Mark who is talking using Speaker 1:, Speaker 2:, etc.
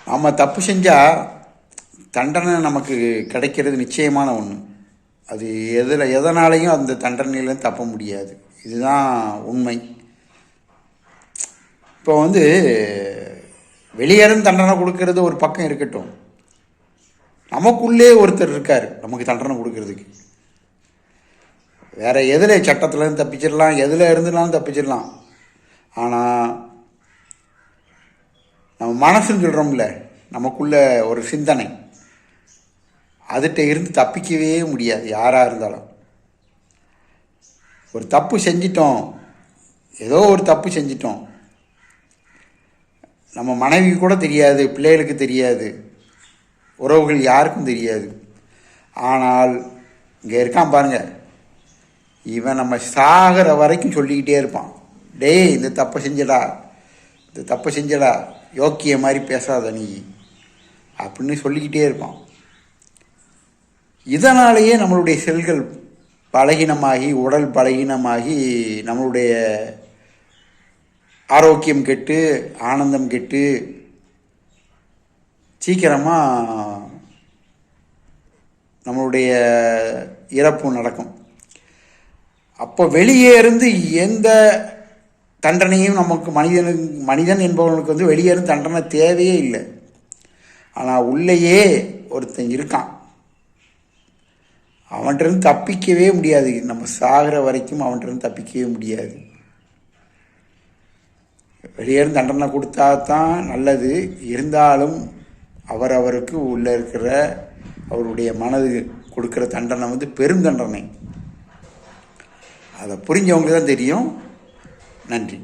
Speaker 1: நம்ம தப்பு செஞ்சால் தண்டனை நமக்கு கிடைக்கிறது நிச்சயமான ஒன்று. அது எதனாலையும் அந்த தண்டனையிலும் தப்ப முடியாது. இதுதான் உண்மை. இப்போ வெளியேறும் தண்டனை கொடுக்கறது ஒரு பக்கம் இருக்கட்டும், நமக்குள்ளே ஒருத்தர் இருக்கார் நமக்கு தண்டனை கொடுக்கறதுக்கு. வேற எதில் சட்டத்துலேருந்து தப்பிச்சிடலாம், எதில் இருந்துனாலும் தப்பிச்சிடலாம். ஆனால் நம்ம மனசுன்னு சொல்கிறோம்ல, நமக்குள்ள ஒரு சிந்தனை, அதுகிட்ட இருந்து தப்பிக்கவே முடியாது யாராக இருந்தாலும். ஒரு தப்பு செஞ்சிட்டோம், ஏதோ ஒரு தப்பு செஞ்சிட்டோம், நம்ம மனைவி கூட தெரியாது, பிள்ளைகளுக்கு தெரியாது, உறவுகள் யாருக்கும் தெரியாது. ஆனால் இங்கே இருக்கான் பாருங்க, இவன் நம்ம சாகிற வரைக்கும் சொல்லிக்கிட்டே இருப்பான், டேய் இந்த தப்பை செஞ்சடா, இந்த தப்பை செஞ்சடா, யோக்கிய மாதிரி பேசாத நீ அப்படின்னு சொல்லிக்கிட்டே இருப்பான். இதனாலேயே நம்மளுடைய செல்கள் பலகீனமாகி, உடல் பலகீனமாகி, நம்மளுடைய ஆரோக்கியம் கெட்டு, ஆனந்தம் கெட்டு, சீக்கிரமாக நம்மளுடைய இறப்பு நடக்கும். அப்போ வெளியே இருந்து எந்த தண்டனையும் நமக்கு மனிதன் என்பவனுக்கு வெளியேறும் தண்டனை தேவையே இல்லை. ஆனால் உள்ளேயே ஒருத்தன் இருக்கான், அவன்கிட்ட தப்பிக்கவே முடியாது. நம்ம சாகிற வரைக்கும் அவன்கிட்ட தப்பிக்கவே முடியாது. வெளியேறும் தண்டனை கொடுத்தா தான் நல்லது. இருந்தாலும் அவருக்கு உள்ளே இருக்கிற அவருடைய மனது கொடுக்குற தண்டனை பெரும் தண்டனை. அதை புரிஞ்சவங்களுக்கு தான் தெரியும். நன்றி.